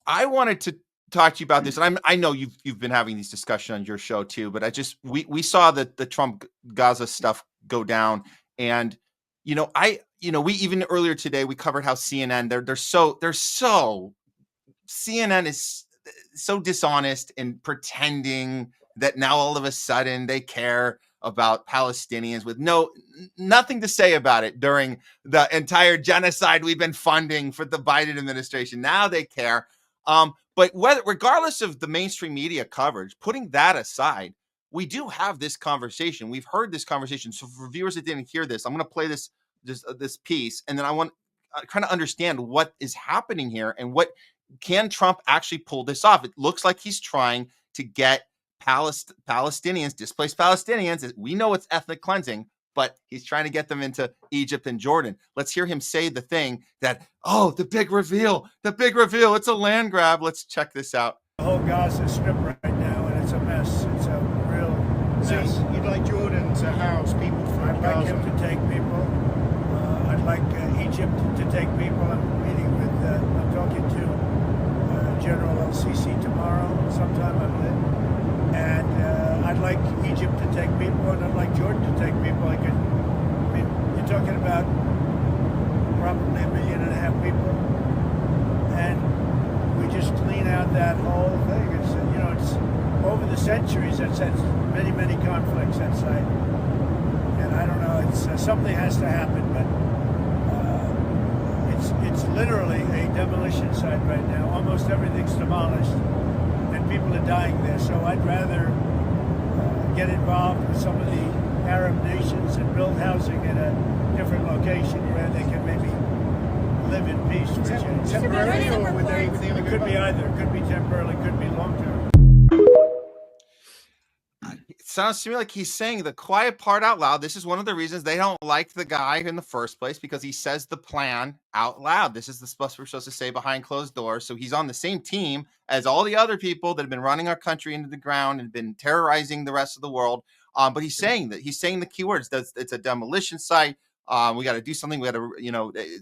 I wanted to talk to you about this, and I know you've been having these discussions on your show too, but we saw the Trump Gaza stuff go down, and we even earlier today we covered how CNN they're so CNN is so dishonest in pretending that now all of a sudden they care about Palestinians with nothing to say about it during the entire genocide we've been funding for the Biden administration. Now they care. But regardless of the mainstream media coverage, putting that aside, we do have this conversation. We've heard this conversation. So for viewers that didn't hear this, I'm going to play this piece, and then I want trying to understand what is happening here and what can Trump actually pull this off. It looks like he's trying to get Palestinians, displaced Palestinians. We know it's ethnic cleansing, but he's trying to get them into Egypt and Jordan. Let's hear him say the thing that, the big reveal, it's a land grab. Let's check this out. The whole Gaza Strip right now, and it's a mess. It's a real mess. So you'd like Jordan to house people from I'd Gaza? like him to take people. I'd like Egypt to take people. I'm talking to General El-Sisi tomorrow, sometime I believe. And I'd like Egypt to take people, and I'd like Jordan to take people. You're talking about probably 1.5 million people, and we just clean out that whole thing. It's over the centuries that's had many conflicts that site, and I don't know. It's something has to happen, but it's literally a demolition site right now. Almost everything's demolished, and people are dying there. So I'd rather get involved with some of the Arab nations and build housing at a different location where they can maybe live in peace for a change. Temporarily, or would they It could be either. It could be temporarily, could be long term. It sounds to me like he's saying the quiet part out loud. This is one of the reasons they don't like the guy in the first place, because he says the plan out loud. This is the stuff we're supposed to say behind closed doors. So he's on the same team as all the other people that have been running our country into the ground and been terrorizing the rest of the world. But he's saying the keywords. It's a demolition site. We got to do something. We got to,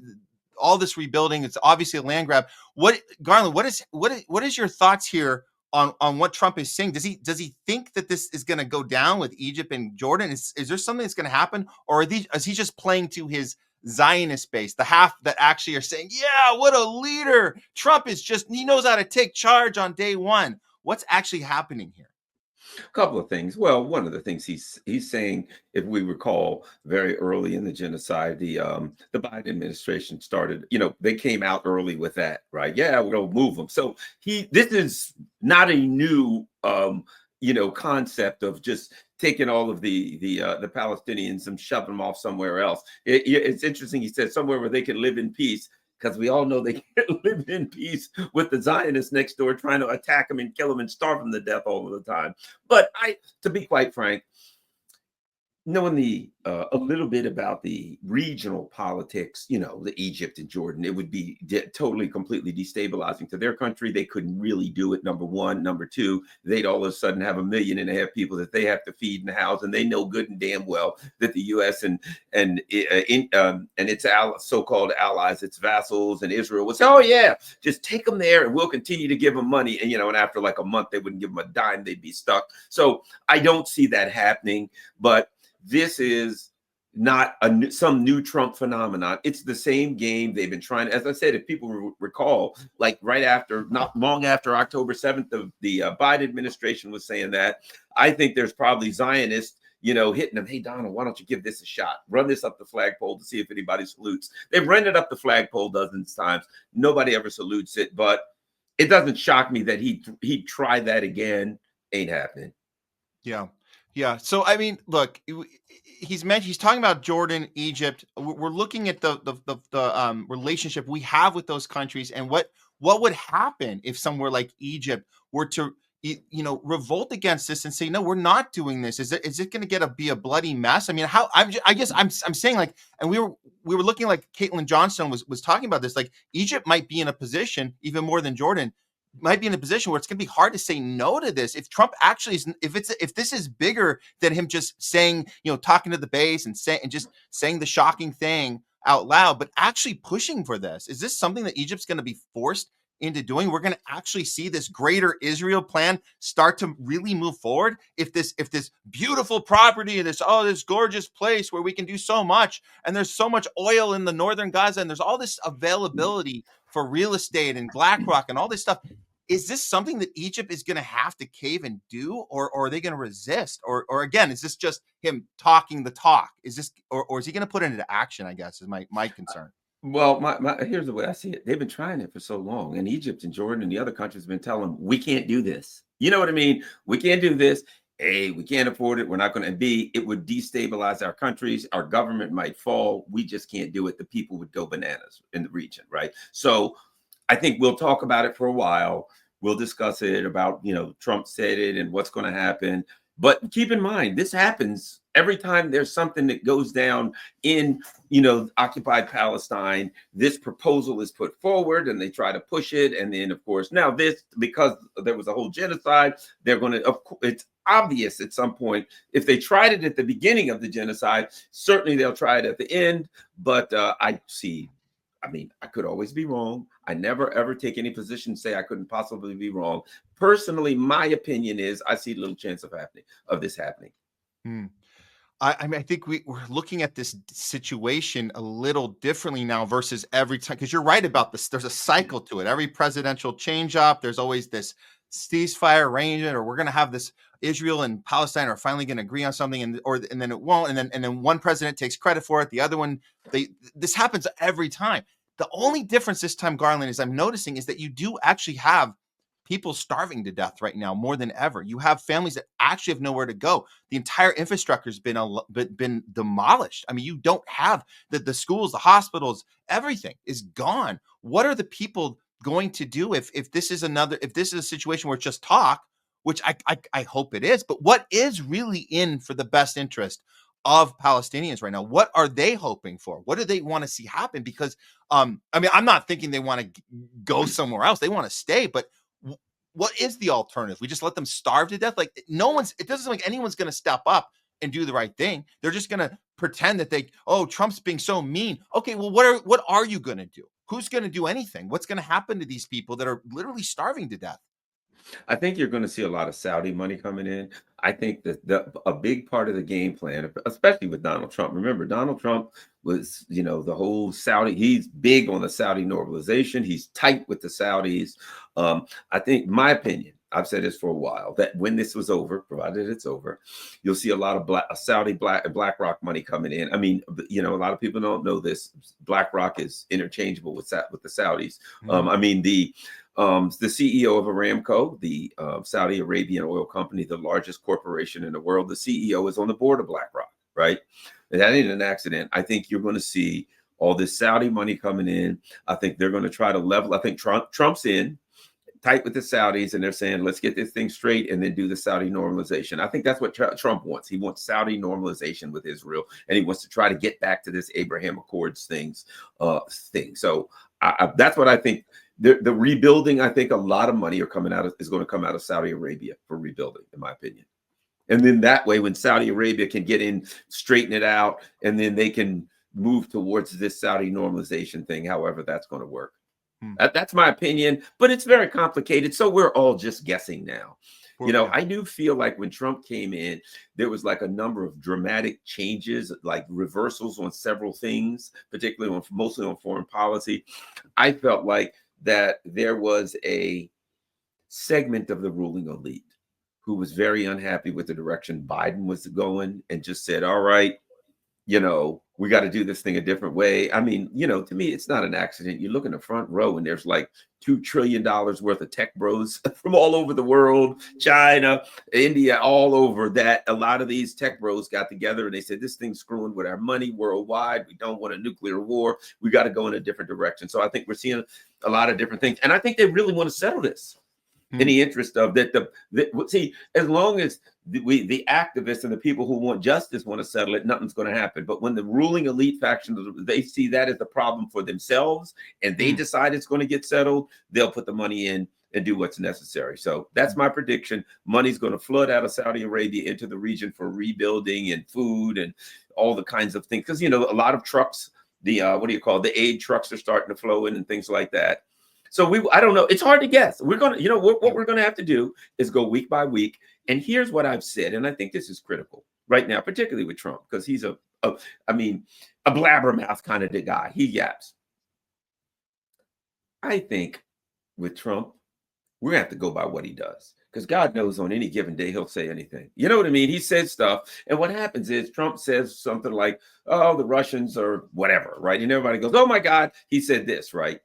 all this rebuilding. It's obviously a land grab. Garland, what is your thoughts here on what Trump is saying? Does he think that this is going to go down with Egypt and Jordan? Is there something that's going to happen, or is he just playing to his Zionist base, the half that actually are saying, yeah, what a leader? Trump he knows how to take charge on day one. What's actually happening here? A couple of things. Well, one of the things he's saying, if we recall, very early in the genocide, the Biden administration started. They came out early with that, right? Yeah, we're gonna move them. So this is not a new concept of just taking all of the Palestinians and shoving them off somewhere else. It's interesting. He said somewhere where they can live in peace, because we all know they can't live in peace with the Zionists next door trying to attack them and kill them and starve them to death all of the time. But to be quite frank, knowing a little bit about the regional politics, the Egypt and Jordan, it would be totally, completely destabilizing to their country. They couldn't really do it, number one. Number two, they'd all of a sudden have 1.5 million people that they have to feed and house, and they know good and damn well that the U.S. and its so-called allies, its vassals, and Israel would say, "Oh yeah, just take them there, and we'll continue to give them money." And and after like a month, they wouldn't give them a dime; they'd be stuck. So I don't see that happening, but this is not some new Trump phenomenon. It's the same game they've been trying. As I said, if people recall, like not long after October 7th, the Biden administration was saying that, I think there's probably Zionists, hitting them. Hey, Donald, why don't you give this a shot? Run this up the flagpole to see if anybody salutes. They've run it up the flagpole dozens of times. Nobody ever salutes it, but it doesn't shock me that he'd try that again. Ain't happening. Yeah. Yeah. So, I mean, look, he's talking about Jordan, Egypt. We're looking at the relationship we have with those countries, and what would happen if somewhere like Egypt were to, revolt against this and say, no, we're not doing this. Is it going to be a bloody mess? I mean, I'm saying, like, and we were looking, like Caitlin Johnstone was talking about this, like Egypt might be in a position, even more than Jordan, might be in a position where it's going to be hard to say no to this. If Trump actually if this is bigger than him just saying, talking to the base and just saying the shocking thing out loud, but actually pushing for this, is this something that Egypt's going to be forced into doing? We're going to actually see this greater Israel plan start to really move forward. If this beautiful property, this gorgeous place where we can do so much, and there's so much oil in the northern Gaza, and there's all this availability for real estate and BlackRock and all this stuff. Is this something that Egypt is going to have to cave and do, or are they going to resist? Or again, is this just him talking the talk? Is this, or is he going to put it into action? I guess is my concern. Well, here's the way I see it. They've been trying it for so long, and Egypt and Jordan and the other countries have been telling them, we can't do this. You know what I mean? We can't do this. A, we can't afford it. We're not going to. B, it would destabilize our countries. Our government might fall. We just can't do it. The people would go bananas in the region, right? So I think we'll talk about it for a while. We'll discuss it about, Trump said it and what's going to happen. But keep in mind, this happens every time there's something that goes down in, occupied Palestine. This proposal is put forward and they try to push it. And then, of course, now this, because there was a whole genocide, they're going to, it's obvious at some point, if they tried it at the beginning of the genocide, certainly they'll try it at the end. But I could always be wrong. I never, ever take any position and say I couldn't possibly be wrong. Personally, my opinion is I see little chance of this happening. I think we're looking at this situation a little differently now versus every time, because you're right about this. There's a cycle to it. Every presidential change up, there's always this ceasefire arrangement, or we're going to have this Israel and Palestine are finally going to agree on something, and then it won't, and then one president takes credit for it, the other one. This happens every time. The only difference this time, Garland, is I'm noticing is that you do actually have people starving to death right now more than ever. You have families that actually have nowhere to go. The entire infrastructure has been demolished. I mean, you don't have the schools, the hospitals, everything is gone. What are the people going to do if this is a situation where it's just talk, which I hope it is, but what is really in for the best interest of Palestinians right now? What are they hoping for? What do they want to see happen? Because I'm not thinking they want to go somewhere else. They want to stay, but what is the alternative? We just let them starve to death? Like it doesn't seem like anyone's going to step up and do the right thing. They're just going to pretend that Trump's being so mean. Okay, well, what are you going to do? Who's going to do anything? What's going to happen to these people that are literally starving to death? I think you're going to see a lot of Saudi money coming in. I think that a big part of the game plan, especially with Donald Trump. Remember, Donald Trump was, the whole Saudi. He's big on the Saudi normalization. He's tight with the Saudis. I think, my opinion, I've said this for a while, that when this was over, provided it's over, you'll see a lot of Saudi BlackRock money coming in. I mean, a lot of people don't know this. BlackRock is interchangeable with the Saudis. The CEO of Aramco, the Saudi Arabian oil company, the largest corporation in the world, the CEO is on the board of BlackRock, right? And that ain't an accident. I think you're going to see all this Saudi money coming in. I think they're going to try to level. I think Trump's in tight with the Saudis, and they're saying, let's get this thing straight and then do the Saudi normalization. I think that's what Trump wants. He wants Saudi normalization with Israel, and he wants to try to get back to this Abraham Accords thing. So that's what I think. The rebuilding, I think a lot of money is going to come out of Saudi Arabia for rebuilding, in my opinion. And then that way, when Saudi Arabia can get in, straighten it out, and then they can move towards this Saudi normalization thing, however that's going to work. That's my opinion, but it's very complicated. So we're all just guessing now. I do feel like when Trump came in, there was like a number of dramatic changes, like reversals on several things, particularly mostly on foreign policy. I felt like that there was a segment of the ruling elite who was very unhappy with the direction Biden was going and just said, all right, we got to do this thing a different way. I mean, to me, it's not an accident. You look in the front row and there's like $2 trillion worth of tech bros from all over the world, China, India, all over that. A lot of these tech bros got together and they said, this thing's screwing with our money worldwide. We don't want a nuclear war. We got to go in a different direction. So I think we're seeing a lot of different things. And I think they really want to settle this. In the interest of see, as long as the activists and the people who want justice want to settle it, nothing's going to happen. But when the ruling elite faction, they see that as the problem for themselves and they decide it's going to get settled, they'll put the money in and do what's necessary. So that's my prediction. Money's going to flood out of Saudi Arabia into the region for rebuilding and food and all the kinds of things. Because, a lot of trucks, the aid trucks are starting to flow in and things like that. So I don't know. It's hard to guess. We're going to, what we're going to have to do is go week by week. And here's what I've said. And I think this is critical right now, particularly with Trump, because he's a blabbermouth kind of guy. He yaps. I think with Trump, we're going to have to go by what he does. Because God knows on any given day, he'll say anything. You know what I mean? He says stuff. And what happens is Trump says something like, oh, the Russians or whatever, right? And everybody goes, oh, my God, he said this, right?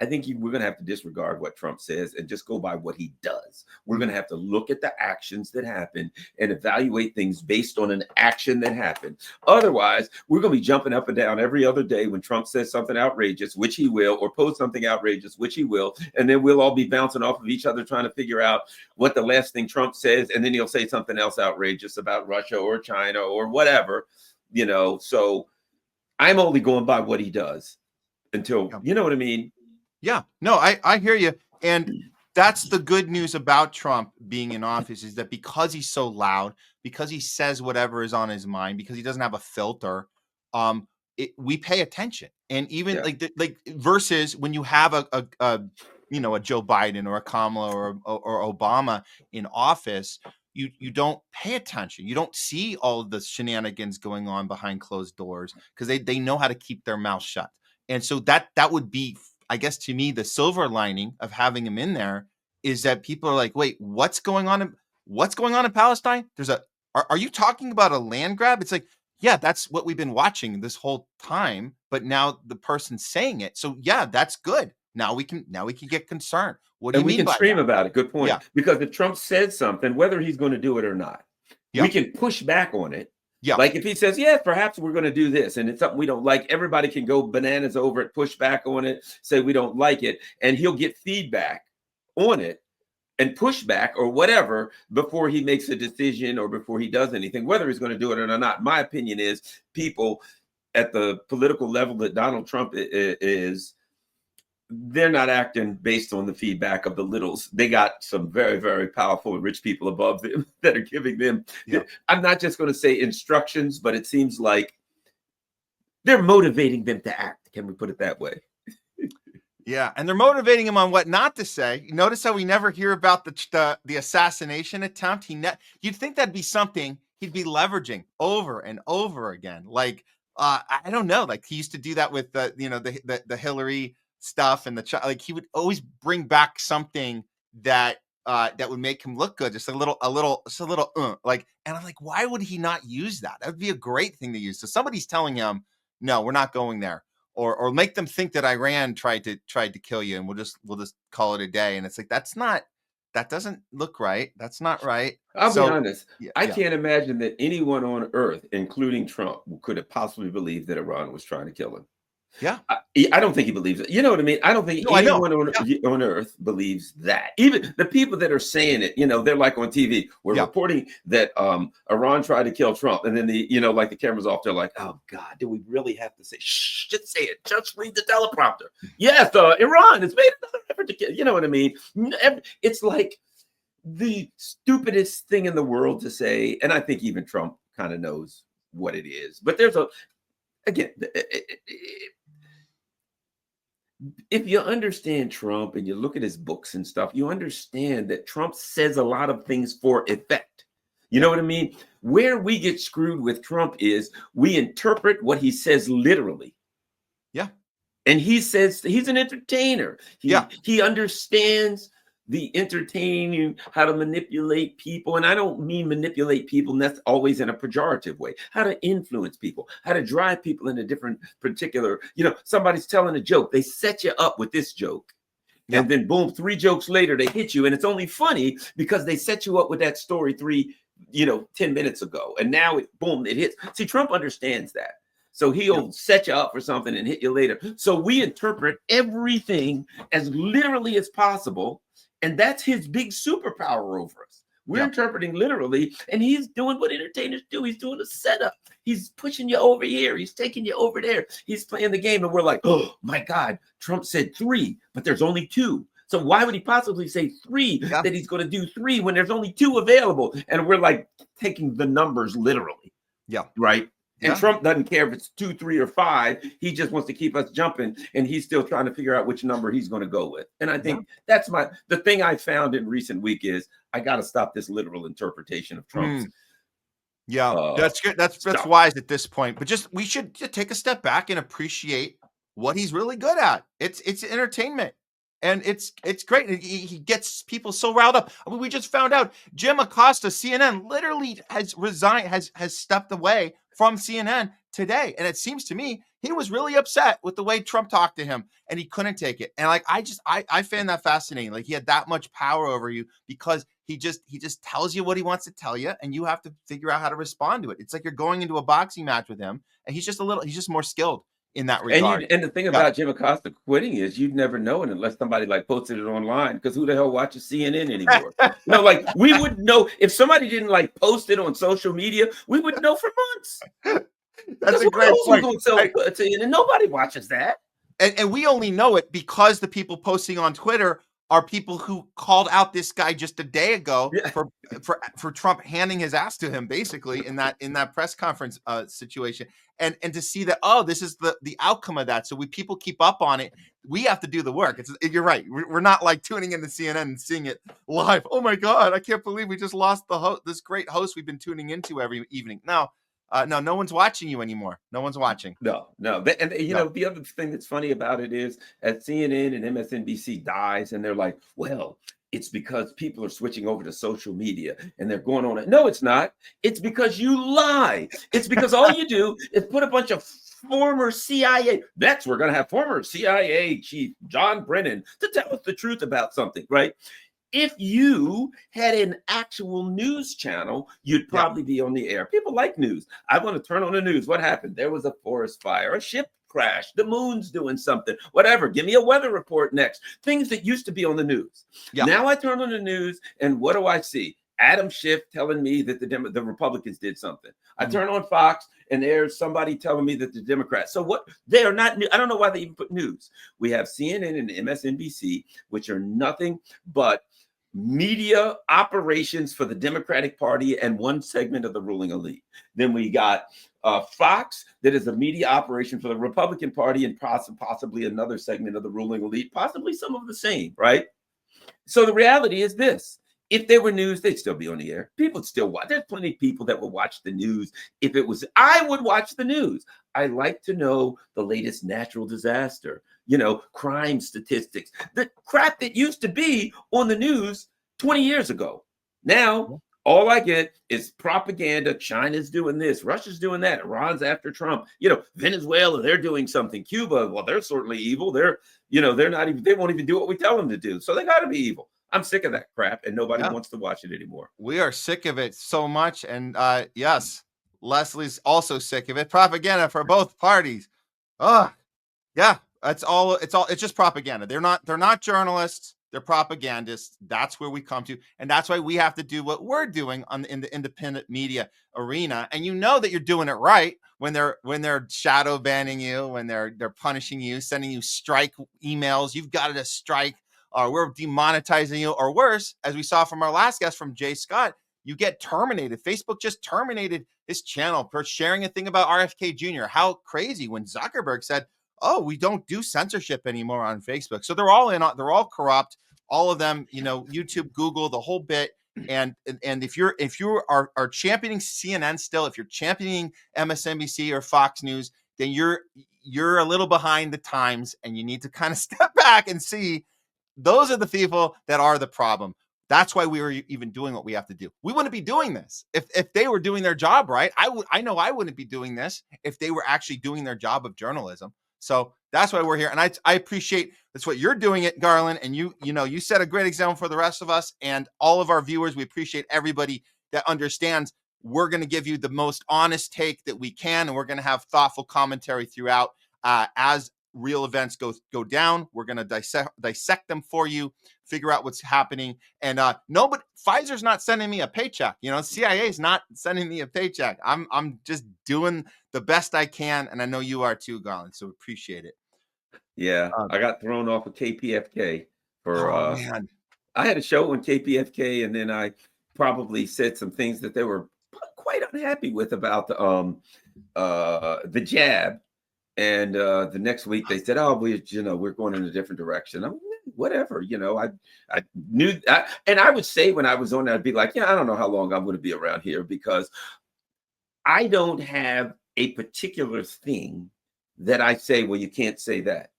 I think we're going to have to disregard what Trump says and just go by what he does. We're going to have to look at the actions that happen and evaluate things based on an action that happened. Otherwise, we're going to be jumping up and down every other day when Trump says something outrageous, which he will, or post something outrageous, which he will. And then we'll all be bouncing off of each other trying to figure out what the last thing Trump says. And then he'll say something else outrageous about Russia or China or whatever, So I'm only going by what he does until, you know what I mean? Yeah, no, I hear you. And that's the good news about Trump being in office, is that because he's so loud, because he says whatever is on his mind, because he doesn't have a filter, we pay attention. And even like versus when you have a Joe Biden or a Kamala or Obama in office, you don't pay attention. You don't see all of the shenanigans going on behind closed doors because they know how to keep their mouth shut. And so that would be, I guess, to me, the silver lining of having him in there is that people are like, wait, what's going on in Palestine? Are you talking about a land grab? It's like, yeah, that's what we've been watching this whole time, but now the person's saying it. So yeah, that's good. Now we can get concerned. What do you mean? We can stream about it. Good point. Yeah. Because if Trump says something, whether he's going to do it or not, we can push back on it. Yeah. Like if he says, yes, perhaps we're going to do this, and it's something we don't like, everybody can go bananas over it, push back on it, say we don't like it, and he'll get feedback on it and push back or whatever before he makes a decision or before he does anything, whether he's going to do it or not. My opinion is people at the political level that Donald Trump is, they're not acting based on the feedback of the littles. They got some very, very powerful and rich people above them that are giving them, I'm not just going to say instructions, but it seems like they're motivating them to act. Can we put it that way? Yeah, and they're motivating him on what not to say. Notice how we never hear about the assassination attempt. You'd think that'd be something he'd be leveraging over and over again. Like I don't know, like he used to do that with the Hillary stuff and like he would always bring back something that would make him look good, just a little like, and I'm like, why would he not use that? That would be a great thing to use. So somebody's telling him, no, we're not going there, or make them think that Iran tried to kill you, and we'll just call it a day. And it's like, that doesn't look right. That's not right. I'll be honest. I can't imagine that anyone on earth, including Trump, could have possibly believed that Iran was trying to kill him. Yeah, I don't think he believes it. You know what I mean? I don't think anyone on earth believes that. Even the people that are saying it, they're like on TV. We're reporting that Iran tried to kill Trump, and then the camera's off. They're like, oh God, do we really have to say? Shh, just say it. Just read the teleprompter. Yes, Iran has made another effort to kill. You know what I mean? It's like the stupidest thing in the world to say, and I think even Trump kind of knows what it is. But there's again. If you understand Trump and you look at his books and stuff, you understand that Trump says a lot of things for effect. You know what I mean? Where we get screwed with Trump is we interpret what he says literally. Yeah. And he says he's an entertainer. He understands the entertaining, how to manipulate people. And I don't mean manipulate people, and that's always in a pejorative way. How to influence people, how to drive people in a different particular, somebody's telling a joke. They set you up with this joke. Yep. And then boom, 3 jokes later, they hit you. And it's only funny because they set you up with that story 10 minutes ago. And now it hits. See, Trump understands that. So he'll set you up for something and hit you later. So we interpret everything as literally as possible. And that's his big superpower over us. We're interpreting literally, and he's doing what entertainers do. He's doing a setup. He's pushing you over here. He's taking you over there. He's playing the game, and we're like, oh, my God, Trump said 3, but there's only 2. So why would he possibly say 3, that he's going to do 3 when there's only 2 available? And we're like taking the numbers literally. Yeah. Right? And Trump doesn't care if it's 2, 3, or 5. He just wants to keep us jumping, and he's still trying to figure out which number he's going to go with. And I think that's the thing I found in recent week is I got to stop this literal interpretation of Trump's. That's good. That's wise at this point. But we should take a step back and appreciate what he's really good at. It's entertainment. And it's great. He gets people so riled up. I mean, we just found out Jim Acosta, CNN, literally has resigned, has stepped away from CNN today. And it seems to me he was really upset with the way Trump talked to him, and he couldn't take it. And like I find that fascinating. Like he had that much power over you because he just tells you what he wants to tell you, and you have to figure out how to respond to it. It's like you're going into a boxing match with him, and he's just more skilled in that regard. And the thing about Jim Acosta quitting is you'd never know it unless somebody like posted it online, because who the hell watches CNN anymore? Like we wouldn't know if somebody didn't like post it on social media. We wouldn't know for months. That's a great point. And nobody watches that. And we only know it because the people posting on Twitter are people who called out this guy just a day ago for Trump handing his ass to him, basically in that press conference situation, and to see that this is the outcome of that. So people keep up on it. We have to do the work. You're right. We're not like tuning into CNN and seeing it live. Oh my God, I can't believe we just lost this great host we've been tuning into every evening. No, one's watching you anymore. No one's watching. No. And you know, the other thing that's funny about it is as CNN and MSNBC dies, and they're like, well, it's because people are switching over to social media and they're going on it. No, it's not. It's because you lie. It's because all you do is put a bunch of former CIA. Next, we're going to have former CIA chief John Brennan to tell us the truth about something, right? If you had an actual news channel, you'd probably be on the air. People like news. I want to turn on the news. What happened? There was a forest fire, a ship crashed, the moon's doing something, whatever. Give me a weather report next. Things that used to be on the news. Now I turn on the news, and what do I see? Adam Schiff telling me that the Republicans did something. I turn on Fox, and there's somebody telling me that the Democrats. So what? They are not new. I don't know why they even put news. We have CNN and MSNBC, which are nothing but media operations for the Democratic Party and one segment of the ruling elite. Then we got Fox, that is a media operation for the Republican Party and possibly another segment of the ruling elite, possibly some of the same, right? So the reality is this. If there were news, they'd still be on the air. People would still watch. There's plenty of people that would watch the news. If it was, I would watch the news. I like to know the latest natural disaster, crime statistics, the crap that used to be on the news 20 years ago. Now, all I get is propaganda. China's doing this. Russia's doing that. Iran's after Trump. Venezuela, they're doing something. Cuba, well, they're certainly evil. They're not even, they won't even do what we tell them to do. So they got to be evil. I'm sick of that crap, and nobody wants to watch it anymore. We are sick of it so much. And yes, Leslie's also sick of it. Propaganda for both parties. It's just propaganda. They're not journalists. They're propagandists. That's where we come to. And that's why we have to do what we're doing in the independent media arena. And you know that you're doing it right when they're shadow banning you, when they're punishing you, sending you strike emails. You've got to strike, or we're demonetizing you, or worse, as we saw from our last guest from Jay Scott, you get terminated. Facebook just terminated his channel for sharing a thing about RFK Jr. How crazy when Zuckerberg said, we don't do censorship anymore on Facebook. So they're all corrupt, all of them, YouTube, Google, the whole bit. And if you are championing CNN still, if you're championing MSNBC or Fox News, then you're a little behind the times, and you need to kind of step back and see those are the people that are the problem. That's why we were even doing what we have to do. We wouldn't be doing this if they were doing their job right. I know I wouldn't be doing this if they were actually doing their job of journalism. So that's why we're here. And I appreciate that's what you're doing it, Garland. And you set a great example for the rest of us and all of our viewers. We appreciate everybody that understands we're going to give you the most honest take that we can. And we're going to have thoughtful commentary throughout as real events go down. We're going to dissect them for you, figure out what's happening. And but Pfizer's not sending me a paycheck. CIA is not sending me a paycheck. I'm just doing the best I can, and I know you are too, Garland. So appreciate it. Yeah, I got thrown off of KPFK for. Man. I had a show on KPFK, and then I probably said some things that they were quite unhappy with about the jab. And the next week they said, "Oh, we're going in a different direction." I'm, whatever, I knew that, and I would say when I was on there, I'd be like, "Yeah, I don't know how long I'm going to be around here because I don't have a particular thing that I say, well, you can't say that,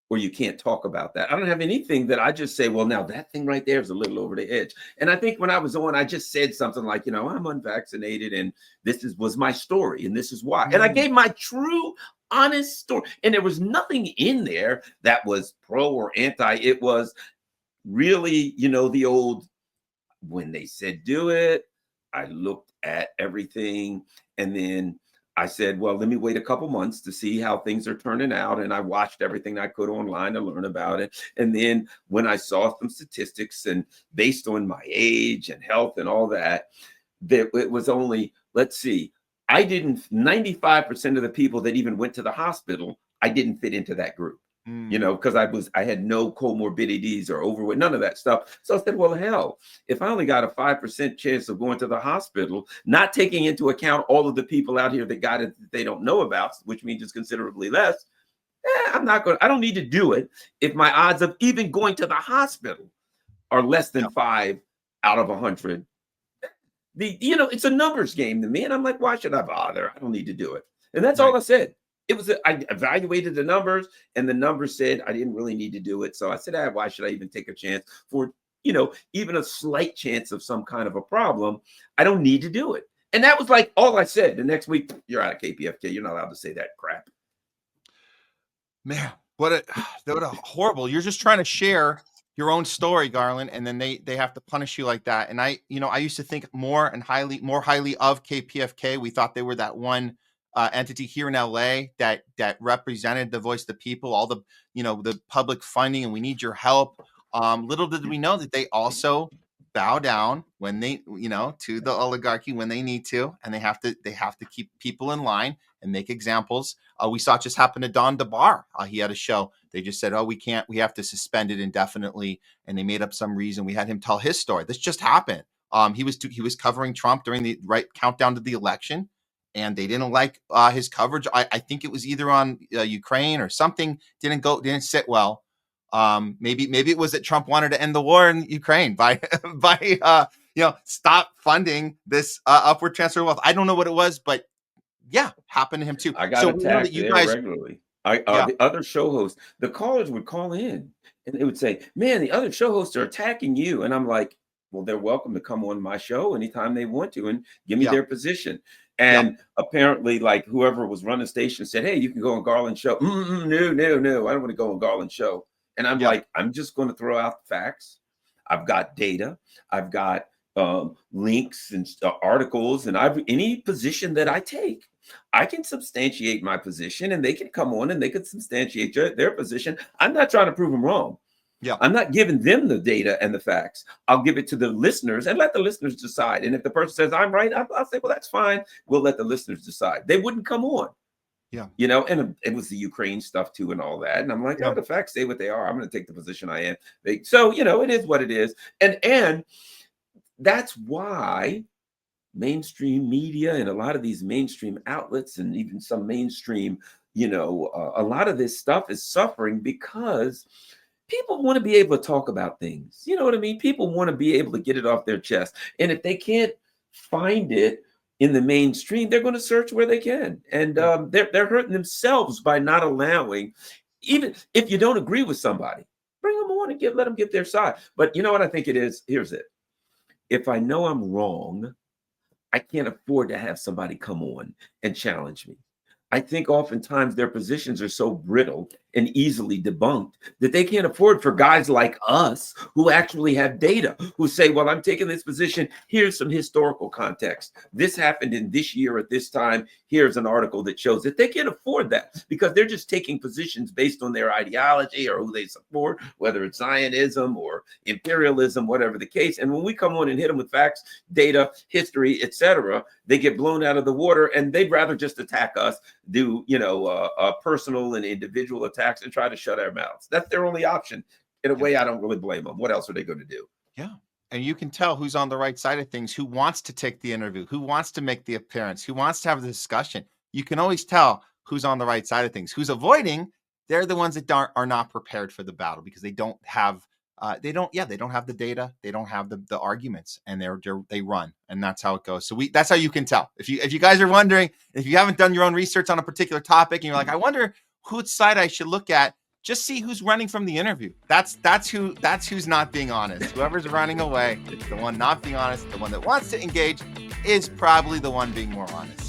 or you can't talk about that. I don't have anything that I just say, well, now that thing right there is a little over the edge." And I think when I was on, I just said something like, I'm unvaccinated, and was my story, and this is why. And I gave my true, honest story. And there was nothing in there that was pro or anti. It was really, the old, when they said do it, I looked at everything, and then I said, well, let me wait a couple months to see how things are turning out. And I watched everything I could online to learn about it. And then when I saw some statistics, and based on my age and health and all that, that it was only, let's see, 95% of the people that even went to the hospital, I didn't fit into that group. Because I had no comorbidities or overweight, none of that stuff. So I said, well, hell, if I only got a 5% chance of going to the hospital, not taking into account all of the people out here that got it that they don't know about, which means it's considerably less, I don't need to do it if my odds of even going to the hospital are less than 5 out of 100. It's a numbers game to me. And I'm like, why should I bother? I don't need to do it. And that's all I said. I evaluated the numbers, and the numbers said I didn't really need to do it. So I said, why should I even take a chance for, even a slight chance of some kind of a problem? I don't need to do it. And that was like all I said. The next week, you're out of KPFK. You're not allowed to say that crap. Man, what a horrible. You're just trying to share your own story, Garland, and then they have to punish you like that. And I used to think more highly of KPFK. We thought they were that one entity here in LA that represented the voice of the people, all the the public funding, and we need your help. Little did we know that they also bow down when they to the oligarchy when they need to, and they have to keep people in line and make examples. We saw it just happen to Don DeBar. He had a show. They just said, we have to suspend it indefinitely, and they made up some reason. We had him tell his story. This just happened. He was covering Trump during the countdown to the election, and they didn't like his coverage. I think it was either on Ukraine or something didn't sit well. Maybe it was that Trump wanted to end the war in Ukraine by stop funding this upward transfer of wealth. I don't know what it was, but yeah, happened to him too. I got attacked regularly. The other show hosts, the callers would call in and they would say, "Man, the other show hosts are attacking you," and I'm like, "Well, they're welcome to come on my show anytime they want to and give me their position." And apparently, like whoever was running the station said, "Hey, you can go on Garland's show." No, I don't want to go on Garland's show. And I'm like, I'm just going to throw out facts. I've got data. I've got links and articles, and any position that I take, I can substantiate my position, and they can come on and they can substantiate their position. I'm not trying to prove them wrong. Yeah, I'm not giving them the data and the facts. I'll give it to the listeners and let the listeners decide. And if the person says I'm right, I'll say, well, that's fine. We'll let the listeners decide. They wouldn't come on. Yeah. And it was the Ukraine stuff too and all that. And I'm like, the facts say what they are. I'm going to take the position I am. So, it is what it is. And that's why mainstream media and a lot of these mainstream outlets and even some mainstream, a lot of this stuff is suffering because people want to be able to talk about things. You know what I mean? People want to be able to get it off their chest. And if they can't find it in the mainstream, they're going to search where they can. And they're hurting themselves by not allowing, even if you don't agree with somebody, bring them on and let them give their side. But you know what I think it is? Here's it. If I know I'm wrong, I can't afford to have somebody come on and challenge me. I think oftentimes their positions are so brittle and easily debunked that they can't afford for guys like us who actually have data, who say, well, I'm taking this position. Here's some historical context. This happened in this year at this time. Here's an article that shows that they can't afford that because they're just taking positions based on their ideology or who they support, whether it's Zionism or imperialism, whatever the case. And when we come on and hit them with facts, data, history, etc., they get blown out of the water, and they'd rather just attack us, do personal and individual attacks, and try to shut our mouths. That's their only option. In a way, I don't really blame them. What else are they going to do? Yeah. and you can tell who's on the right side of things, who wants to take the interview, who wants to make the appearance, who wants to have the discussion. You can always tell who's on the right side of things. Who's avoiding, they're the ones that are not prepared for the battle because they don't have they don't have the data, they don't have the arguments, and they run, and that's how it goes. So that's how you can tell. If you guys are wondering, if you haven't done your own research on a particular topic and you're like, I wonder whose side I should look at, just see who's running from the interview. That's who's not being honest. Whoever's running away, it's the one not being honest. The one that wants to engage is probably the one being more honest.